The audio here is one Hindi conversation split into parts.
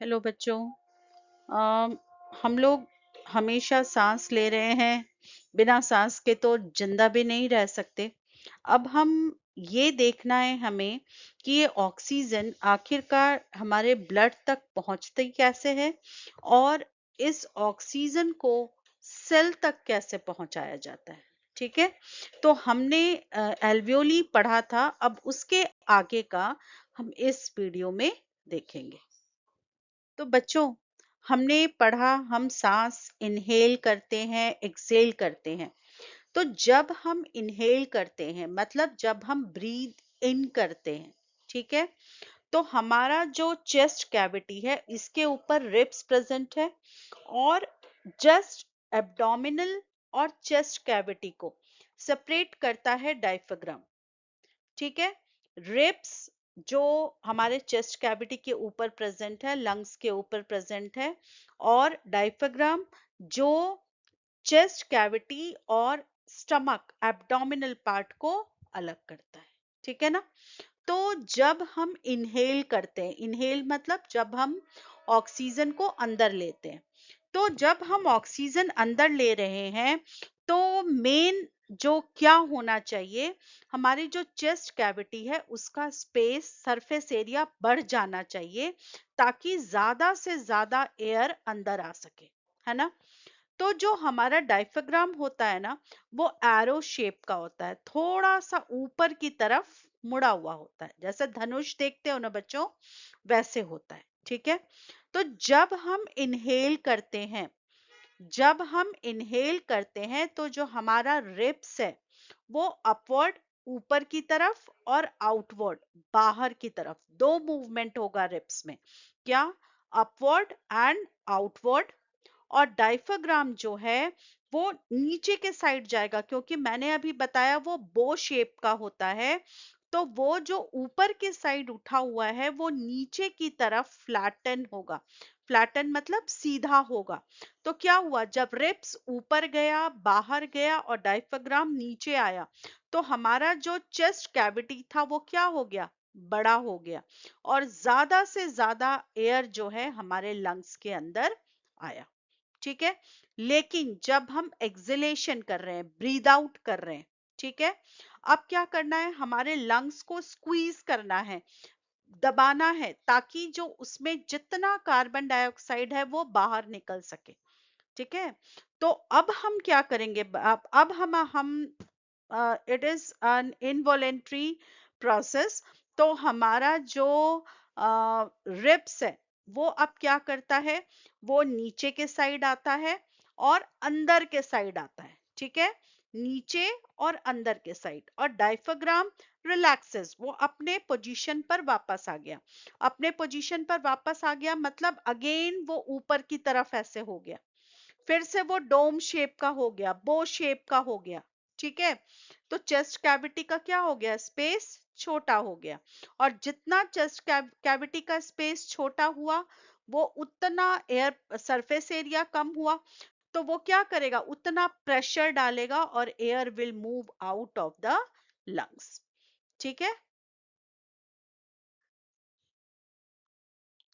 हेलो बच्चों। अम, हम लोग हमेशा सांस ले रहे हैं। बिना सांस के तो जिंदा भी नहीं रह सकते। अब हम ये देखना है हमें कि ये ऑक्सीजन आखिरकार हमारे ब्लड तक पहुंचती कैसे है और इस ऑक्सीजन को सेल तक कैसे पहुंचाया जाता है। ठीक है। तो हमने एल्वियोली पढ़ा था, अब उसके आगे का हम इस वीडियो में देखेंगे। तो बच्चों, हमने पढ़ा हम सांस इनहेल करते हैं, एक्सहेल करते हैं। तो जब हम इनहेल करते हैं मतलब जब हम ब्रीथ इन करते हैं, ठीक है, तो हमारा जो चेस्ट कैविटी है इसके ऊपर रिब्स प्रेजेंट है और जस्ट एब्डोमिनल और चेस्ट कैविटी को सेपरेट करता है डायफ्राम। ठीक है। रिब्स जो हमारे चेस्ट कैविटी के ऊपर प्रेजेंट है, लंग्स के ऊपर प्रेजेंट है, और डायफ्राम जो चेस्ट कैविटी और स्टमक एब्डोमिनल पार्ट को अलग करता है। ठीक है ना। तो जब हम इनहेल करते हैं, इनहेल मतलब जब हम ऑक्सीजन को अंदर लेते हैं, तो जब हम ऑक्सीजन अंदर ले रहे हैं तो मेन जो क्या होना चाहिए, हमारी जो चेस्ट कैविटी है उसका स्पेस सरफेस एरिया बढ़ जाना चाहिए ताकि ज्यादा से ज्यादा एयर अंदर आ सके, है ना। तो जो हमारा डायफ्राम होता है ना, वो एरो शेप का होता है, थोड़ा सा ऊपर की तरफ मुड़ा हुआ होता है, जैसे धनुष देखते हो ना बच्चों, वैसे होता है। ठीक है। तो जब हम इनहेल करते हैं, जब हम इनहेल करते हैं तो जो हमारा रिब्स है वो अपवर्ड ऊपर की तरफ और आउटवर्ड बाहर की तरफ, दो मूवमेंट होगा रिब्स में, क्या, अपवर्ड एंड आउटवर्ड। और डायफ्राम जो है वो नीचे के साइड जाएगा, क्योंकि मैंने अभी बताया वो बो शेप का होता है। तो वो जो ऊपर के साइड उठा हुआ है वो नीचे की तरफ फ्लैटन होगा। फ्लैटन मतलब सीधा होगा। तो क्या हुआ, जब रिब्स ऊपर गया, बाहर गया और डायफ्राम नीचे आया, तो हमारा जो चेस्ट कैविटी था वो क्या हो गया, बड़ा हो गया, और ज्यादा से ज्यादा एयर जो है हमारे लंग्स के अंदर आया। ठीक है। लेकिन जब हम एक्सलेशन कर रहे हैं, ब्रीद आउट कर रहे हैं, ठीक है, अब क्या करना है, हमारे लंग्स को स्क्वीज करना है, दबाना है, ताकि जो उसमें जितना कार्बन डाइऑक्साइड है वो बाहर निकल सके। ठीक है। तो अब हम क्या करेंगे, अब हम it is an involuntary process. तो हमारा जो रिब्स है वो अब क्या करता है, वो नीचे के साइड आता है और अंदर के साइड आता है। ठीक है। नीचे और अंदर के साइड, और डायफ्राम रिलैक्सेस, वो अपने पोजीशन पर वापस आ गया। अपने पोजीशन पर वापस आ गया मतलब अगेन वो ऊपर की तरफ ऐसे हो गया, फिर से वो डोम शेप का हो गया, बो शेप का हो गया। ठीक है। तो चेस्ट कैविटी का क्या हो गया, स्पेस छोटा हो गया, और जितना चेस्ट कैविटी का स्पेस छोटा हुआ वो उतना एयर सरफेस एरिया कम हुआ। तो वो क्या करेगा, उतना प्रेशर डालेगा और air will move out of the lungs. ठीक है।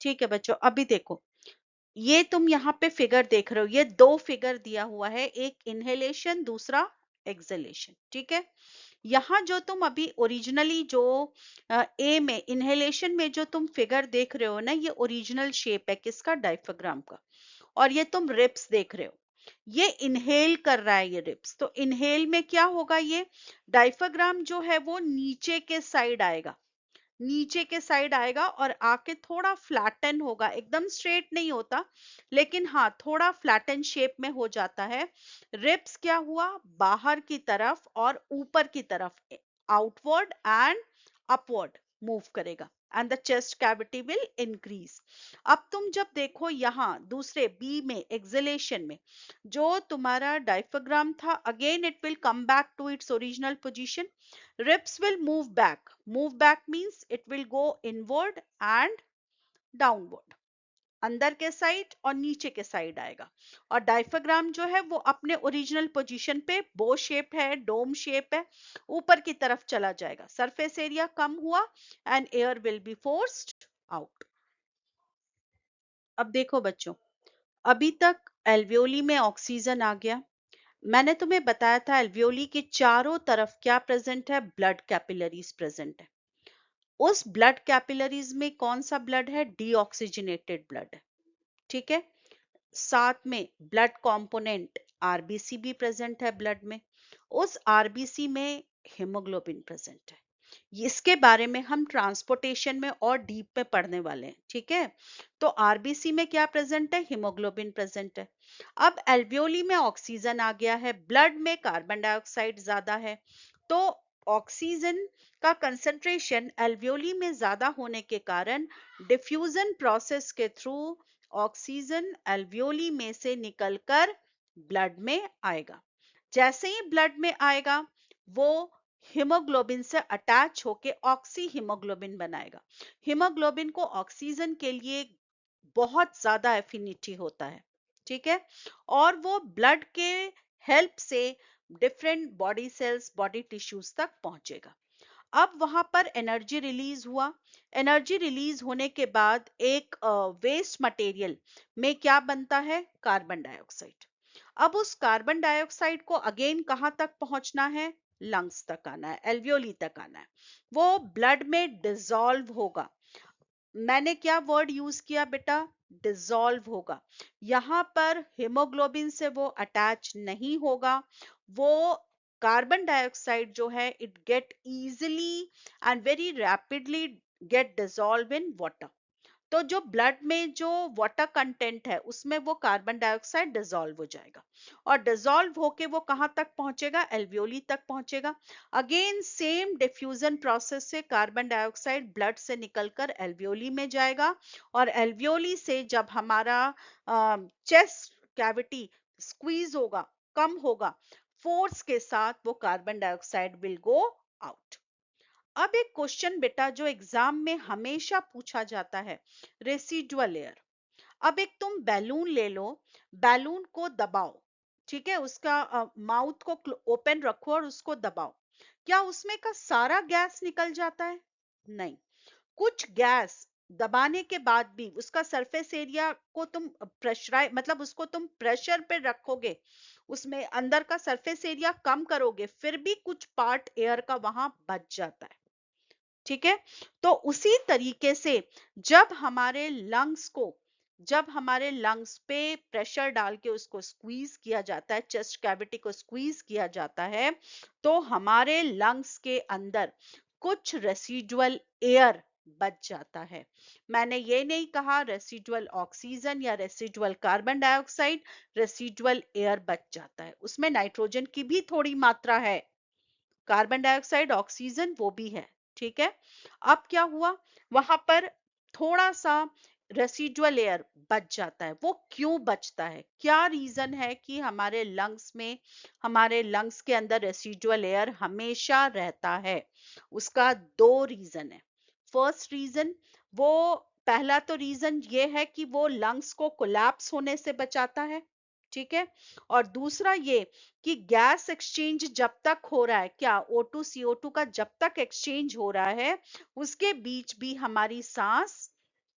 ठीक है बच्चों, अभी देखो, ये तुम यहाँ पे फिगर देख रहे हो, ये दो फिगर दिया हुआ है, एक इनहेलेशन, दूसरा एक्सलेशन। ठीक है। यहाँ जो तुम अभी ओरिजिनली जो ए में इनहेलेशन में जो तुम फिगर देख रहे हो ना, ये ओरिजिनल शेप है किसका, डायफ्राम का। और ये तुम रिब्स देख रहे हो, ये इनहेल कर रहा है ये रिब्स। तो इनहेल में क्या होगा, ये डायफ्राम जो है वो नीचे के साइड आएगा, नीचे के साइड आएगा और आके थोड़ा फ्लैटन होगा, एकदम स्ट्रेट नहीं होता, लेकिन हाँ थोड़ा फ्लैटन शेप में हो जाता है। रिब्स क्या हुआ, बाहर की तरफ और ऊपर की तरफ, आउटवर्ड एंड अपवर्ड मूव करेगा, and the chest cavity will increase. अब तुम जब देखो यहाँ दूसरे बी में एक्सलेशन में, जो तुम्हारा डायफ्राम था again it will come back to its original position, ribs will move back. Move back means it will go inward and downward, अंदर के साइड और नीचे के साइड आएगा। और डायफ्राम जो है वो अपने ओरिजिनल पोजीशन पे बो शेप है, डोम शेप है, ऊपर की तरफ चला जाएगा, सरफेस एरिया कम हुआ and air will be forced out. अब देखो बच्चों, अभी तक एल्वियोली में ऑक्सीजन आ गया। मैंने तुम्हें बताया था एल्वियोली के चारों तरफ क्या प्रेजेंट है, ब्लड कैपिलरीज प्रेजेंट है। उस ब्लड कैपिलरीज में कौन सा ब्लड है, डीऑक्सीजनेटेड ब्लड है। ठीक है, साथ में ब्लड कंपोनेंट आरबीसी भी प्रेजेंट है ब्लड में। उस आरबीसी में हीमोग्लोबिन प्रेजेंट है। इसके बारे में हम ट्रांसपोर्टेशन में और डीप में पढ़ने वाले हैं। ठीक है, तो आरबीसी में क्या प्रेजेंट है, हीमोग्लोबिन प्रेजेंट है। अब एल्वियोली में ऑक्सीजन आ गया है, ब्लड में कार्बन डाइऑक्साइड ज्यादा है, तो ऑक्सीजन का कंसंट्रेशन एल्वियोली में ज्यादा होने के कारण डिफ्यूजन प्रोसेस के थ्रू ऑक्सीजन एल्वियोली में से निकलकर ब्लड में आएगा। जैसे ही ब्लड में आएगा, वो हीमोग्लोबिन से अटैच होके ऑक्सी हीमोग्लोबिन बनाएगा। हीमोग्लोबिन को ऑक्सीजन के लिए बहुत ज्यादा एफिनिटी होता है। ठीक है, और वो ब्लड के हेल्प से different body cells, body tissues तक पहुंचेगा। अब वहां पर एनर्जी रिलीज हुआ। एनर्जी रिलीज होने के बाद एक वेस्ट मटेरियल में क्या बनता है, कार्बन डाइऑक्साइड। अब उस कार्बन डाइऑक्साइड को अगेन कहां तक पहुंचना है, लंग्स तक आना है, एल्वियोली तक आना है। वो ब्लड में डिसॉल्व होगा। मैंने क्या वर्ड यूज किया बेटा, डिसॉल्व होगा। यहां पर हीमोग्लोबिन से वो अटैच नहीं होगा। वो कार्बन डाइऑक्साइड जो है, it get easily and very rapidly get dissolve in water. तो जो ब्लड में जो वाटर कंटेंट है, उसमें वो कार्बन डाइऑक्साइड डिसॉल्व हो जाएगा, और डिसॉल्व होके वो कहां तक पहुंचेगा, एल्वियोली तक पहुंचेगा। अगेन सेम डिफ्यूजन प्रोसेस से कार्बन डाइऑक्साइड ब्लड से निकलकर एल्वियोली में जाएगा, और एल्वियोली से जब हमारा चेस्ट कैविटी स्क्वीज होगा, कम होगा, फोर्स के साथ वो carbon dioxide will go out. अब एक क्वेश्चन बेटा जो एग्जाम में हमेशा पूछा जाता है, रेसिडुअल एयर। अब एक तुम बैलून ले लो, बैलून को दबाओ। ठीक है, उसका माउथ को ओपन रखो और उसको दबाओ। क्या उसमें का सारा गैस निकल जाता है, नहीं। कुछ गैस दबाने के बाद भी उसका सरफेस एरिया को तुम प्रेशराइज, मतलब उसको तुम प्रेशर पे रखोगे, उसमें अंदर का सरफेस एरिया कम करोगे, फिर भी कुछ पार्ट एयर का वहां बच जाता है। ठीक है, तो उसी तरीके से जब हमारे लंग्स को, जब हमारे लंग्स पे प्रेशर डाल के उसको स्क्वीज किया जाता है, चेस्ट कैविटी को स्क्वीज किया जाता है, तो हमारे लंग्स के अंदर कुछ रेसिडुअल एयर बच जाता है। मैंने ये नहीं कहा रेसिडुअल ऑक्सीजन या residual carbon dioxide, residual air बच जाता है। उसमें नाइट्रोजन की भी थोड़ी मात्रा है, कार्बन डाइऑक्साइड, ऑक्सीजन वो भी है। ठीक है, अब क्या हुआ, वहां पर थोड़ा सा रेसिडुअल एयर बच जाता है। वो क्यों बचता है, क्या रीजन है कि हमारे लंग्स में, हमारे लंग्स के अंदर रेसिडुअल एयर हमेशा रहता है? उसका दो रीजन है। फर्स्ट रीजन, वो पहला तो रीजन ये है कि वो लंग्स को कोलैप्स होने से बचाता है। ठीक है, और दूसरा ये कि गैस एक्सचेंज जब तक हो रहा है, क्या O2 CO2 का जब तक एक्सचेंज हो रहा है, उसके बीच भी हमारी सांस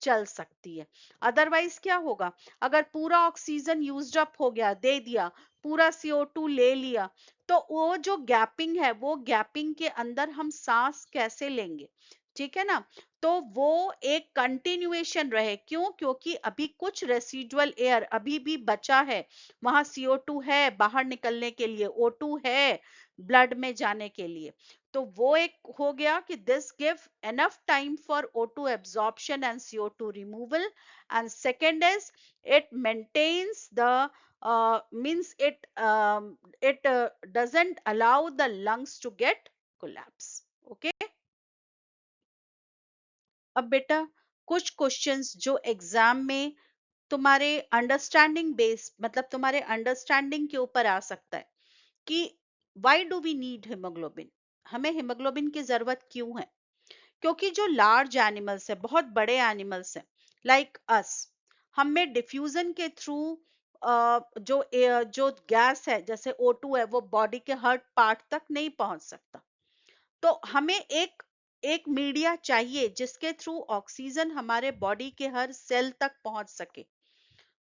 चल सकती है। अदरवाइज क्या होगा, अगर पूरा ऑक्सीजन यूज्ड अप हो गया, दे दिया, पूरा CO2 ले लिया, तो वो जो गैपिंग है, वो गैपिंग के अंदर हम सांस कैसे लेंगे? ठीक है ना, तो वो एक कंटिन्यूएशन रहे। क्यों, क्योंकि अभी कुछ रेसिडुअल एयर अभी भी बचा है, वहां CO2 है बाहर निकलने के लिए, O2 है ब्लड में जाने के लिए। तो वो एक हो गया कि this give enough time for O2 absorption and CO2 removal. And second is it maintains the means it doesn't allow the lungs to get collapse. Okay, अब बेटा कुछ क्वेश्चंस जो एग्जाम में तुम्हारे अंडरस्टैंडिंग बेस, मतलब तुम्हारे अंडरस्टैंडिंग के ऊपर आ सकता है कि why do we need haemoglobin, हमें हीमोग्लोबिन की जरूरत क्यों है? क्योंकि जो लार्ज एनिमल्स है, बहुत बड़े एनिमल्स हैं, लाइक अस, हम में डिफ्यूजन के थ्रू जो गैस है, जैसे O2 है, वो बॉडी के हर पार्ट तक नहीं पहुंच सकता। तो हमें एक एक मीडिया चाहिए जिसके थ्रू ऑक्सीजन हमारे बॉडी के हर सेल तक पहुंच सके।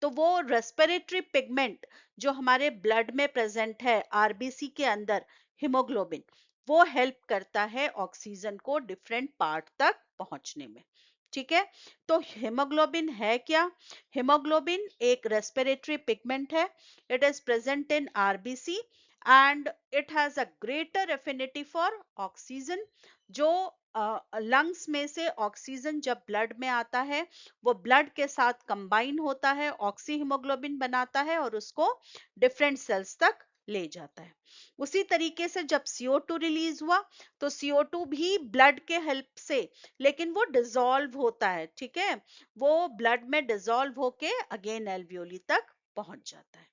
तो वो रेस्पिरेटरी पिगमेंट जो हमारे ब्लड में प्रेजेंट है आरबीसी के अंदर, हीमोग्लोबिन, वो हेल्प करता है ऑक्सीजन को डिफरेंट पार्ट तक पहुंचने में। ठीक है। तो हीमोग्लोबिन है क्या? हीमोग्लोबिन एक रेस्पिरेटरी पिगमेंट है। It is present in RBC and it has a greater affinity for oxygen. जो लंग्स में से ऑक्सीजन जब ब्लड में आता है, वो ब्लड के साथ कंबाइन होता है, ऑक्सी हीमोग्लोबिन बनाता है और उसको डिफरेंट सेल्स तक ले जाता है। उसी तरीके से जब CO2 रिलीज हुआ, तो CO2 भी ब्लड के हेल्प से, लेकिन वो डिसॉल्व होता है। ठीक है। वो ब्लड में डिसॉल्व होके अगेन एल्वियोली तक पहुंच जाता है।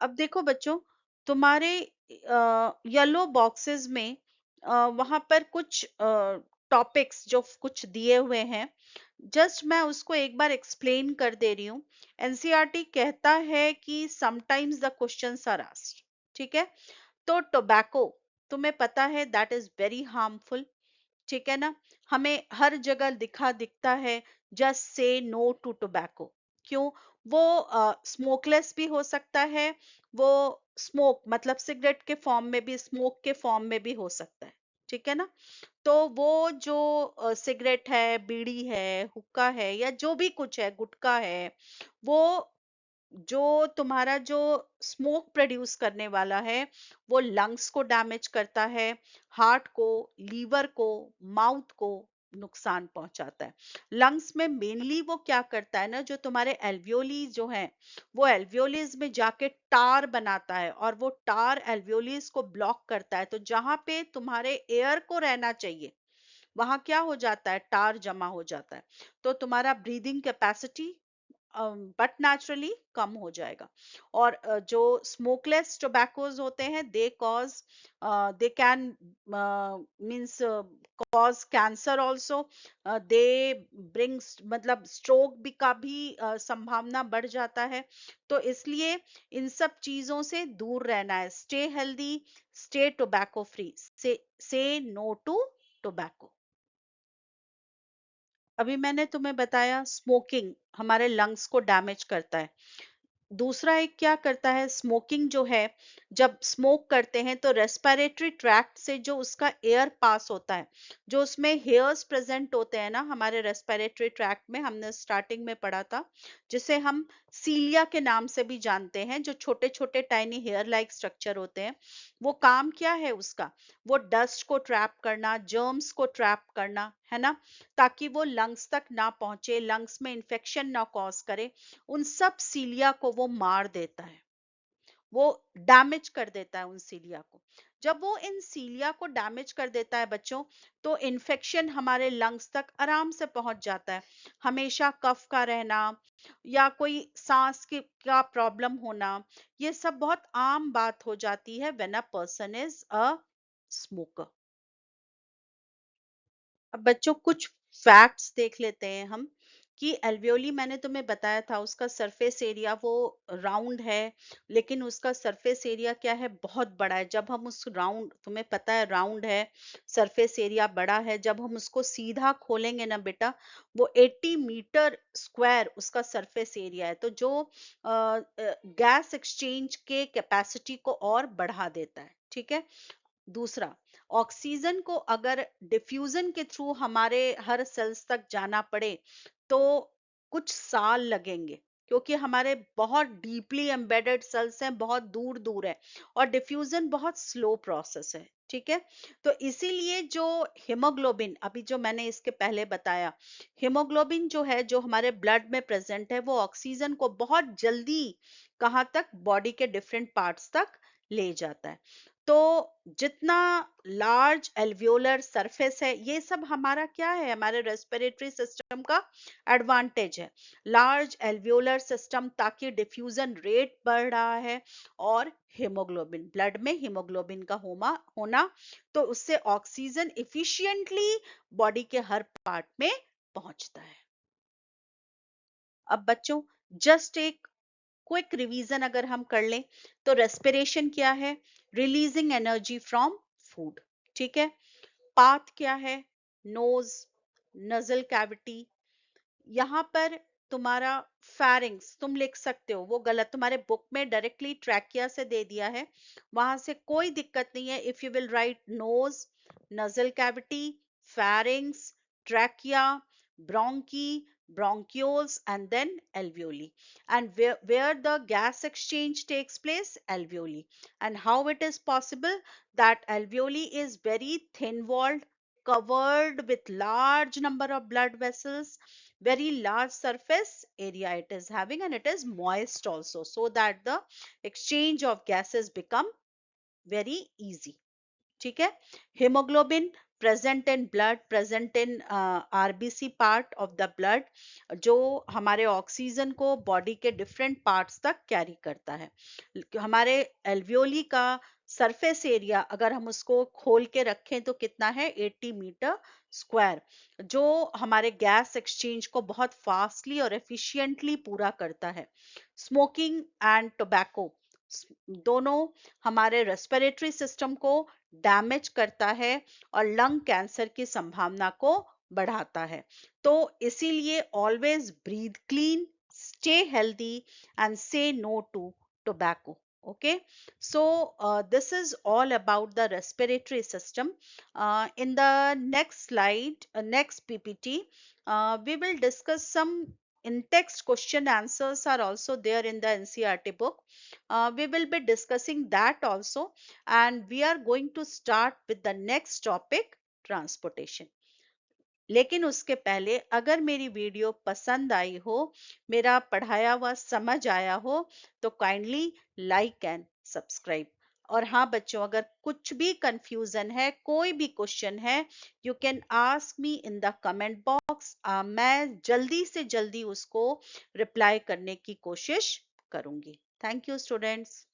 अब देखो बच्चों, तुम्हारे येलो बॉक्सेस में वहां पर कुछ टॉपिक्स जो कुछ दिए हुए हैं, जस्ट मैं उसको एक बार एक्सप्लेन कर दे रही हूँ। एनसीईआरटी कहता है कि sometimes the questions are asked. ठीक है। तो टोबैको, तुम्हें पता है दैट इज वेरी हार्मफुल। ठीक है ना। हमें हर जगह दिखता है, just say no to tobacco. क्यों? वो स्मोकलेस भी हो सकता है, वो स्मोक मतलब सिगरेट के फॉर्म में भी, स्मोक के फॉर्म में भी हो सकता है। ठीक है ना। तो वो जो सिगरेट है, बीड़ी है, हुक्का है, या जो भी कुछ है, गुटखा है, वो जो तुम्हारा जो स्मोक प्रोड्यूस करने वाला है, वो लंग्स को डैमेज करता है, हार्ट को, लीवर को, माउथ को नुकसान पहुंचाता है। लंग्स में मेनली वो क्या करता है ना, जो तुम्हारे एल्वियोली जो है, वो एल्वियोलीज में जाके टार बनाता है और वो टार एल्वियोलीज को ब्लॉक करता है। तो जहां पे तुम्हारे एयर को रहना चाहिए, वहां क्या हो जाता है, टार जमा हो जाता है। तो तुम्हारा ब्रीदिंग कैपेसिटी बट नेचुरली कम हो जाएगा। और जो स्मोकलेस टोबैकोज होते हैं, they cause, they can means cause cancer also, they brings मतलब स्ट्रोक भी का भी संभावना बढ़ जाता है। तो इसलिए इन सब चीजों से दूर रहना है। Stay healthy, stay tobacco free, से नो टू टोबैको। अभी मैंने तुम्हें बताया स्मोकिंग हमारे लंग्स को डैमेज करता है। दूसरा एक क्या करता है, स्मोकिंग जो है, जब स्मोक करते हैं तो रेस्पिरेटरी ट्रैक्ट से जो उसका एयर पास होता है, जो उसमें हेयर्स प्रेजेंट होते हैं ना हमारे रेस्पिरेटरी ट्रैक्ट में, हमने स्टार्टिंग में पढ़ा था, जिसे हम सीलिया के नाम से भी जानते हैं, जो छोटे छोटे टाइनी हेयर लाइक स्ट्रक्चर होते हैं। वो काम क्या है उसका? वो डस्ट को ट्रैप करना, जर्म्स को ट्रैप करना, है ना, ताकि वो लंग्स तक ना पहुंचे, लंग्स में इंफेक्शन ना कॉज करे। उन सब सीलिया को वो मार देता है, वो डैमेज कर देता है उन सीलिया को। जब वो इन सीलिया को डैमेज कर देता है बच्चों, तो इन्फेक्शन हमारे लंग्स तक आराम से पहुंच जाता है। हमेशा कफ का रहना या कोई सांस की का प्रॉब्लम होना, ये सब बहुत आम बात हो जाती है when a person is a smoker. अब बच्चों कुछ फैक्ट्स देख लेते हैं हम, कि एल्वियोली मैंने तुम्हें बताया था, उसका सरफेस एरिया वो राउंड है, लेकिन उसका सरफेस एरिया क्या है, बहुत बड़ा है। जब हम उस राउंड, तुम्हें पता है राउंड है, सरफेस एरिया बड़ा है, जब हम उसको सीधा खोलेंगे ना बेटा, वो 80 मीटर स्क्वायर उसका सरफेस एरिया है। तो जो गैस एक्सचेंज के कैपेसिटी को और बढ़ा देता है। ठीक है। दूसरा, ऑक्सीजन को अगर डिफ्यूजन के थ्रू हमारे हर सेल्स तक जाना पड़े, तो कुछ साल लगेंगे, क्योंकि हमारे बहुत डीपली एम्बेडेड सेल्स हैं, बहुत दूर दूर है, और डिफ्यूजन बहुत स्लो प्रोसेस है। ठीक है। तो इसीलिए जो हीमोग्लोबिन, अभी जो मैंने इसके पहले बताया, हीमोग्लोबिन जो है, जो हमारे ब्लड में प्रेजेंट है, वो ऑक्सीजन को बहुत जल्दी कहाँ तक, बॉडी के डिफरेंट पार्ट्स तक ले जाता है। तो जितना लार्ज एल्वियोलर सरफेस है, ये सब हमारा क्या है, हमारे रेस्पिरेटरी सिस्टम का एडवांटेज है। लार्ज एल्वियोलर सिस्टम, ताकि डिफ्यूजन रेट बढ़ रहा है, और हीमोग्लोबिन, ब्लड में हीमोग्लोबिन का होना, तो उससे ऑक्सीजन इफिशिएंटली बॉडी के हर पार्ट में पहुंचता है। अब बच्चों, जस्ट एक क्विक रिवीजन अगर हम कर लें, तो रेस्पिरेशन क्या है? Releasing energy from food. ठीक है, पाथ क्या है? नोज, नजल कैविटी, यहाँ पर तुम्हारा फैरिंग्स तुम लिख सकते हो, वो गलत, तुम्हारे बुक में डायरेक्टली ट्रैकिया से दे दिया है, वहां से कोई दिक्कत नहीं है। If you will write nose, nasal cavity, pharynx, trachea, bronchi, bronchioles, and then alveoli. And where the gas exchange takes place? Alveoli. And how it is possible? That alveoli is very thin walled, covered with large number of blood vessels, very large surface area it is having, and it is moist also, so that the exchange of gases become very easy. ठीक है, hemoglobin present in blood, present in RBC part of the blood, जो हमारे ऑक्सीजन को बॉडी के डिफरेंट पार्ट्स तक कैरी करता है। हमारे एल्वियोली का सरफेस एरिया अगर हम उसको खोल के रखें तो कितना है? 80 मीटर स्क्वायर, जो हमारे गैस एक्सचेंज को बहुत फास्टली और एफिशिएंटली पूरा करता है। स्मोकिंग एंड टोबैको दोनों हमारे रेस्पिरेटरी सिस्टम को डैमेज करता है और लंग कैंसर की संभावना को बढ़ाता है। तो इसीलिए always breathe clean, stay healthy and say no to tobacco. Okay, so this is all about the respiratory system. In the next slide, next PPT, we will discuss some in-text question answers are also there in the NCERT book. We will be discussing that also, and we are going to start with the next topic, transportation. लेकिन उसके पहले अगर मेरी वीडियो पसंद आई हो, मेरा पढ़ाया हुआ समझ आया हो, तो काइंडली लाइक एंड सब्सक्राइब। और हाँ बच्चों, अगर कुछ भी कंफ्यूजन है, कोई भी क्वेश्चन है, you can ask me in the comment box. मैं जल्दी से जल्दी उसको रिप्लाई करने की कोशिश करूंगी। Thank you students.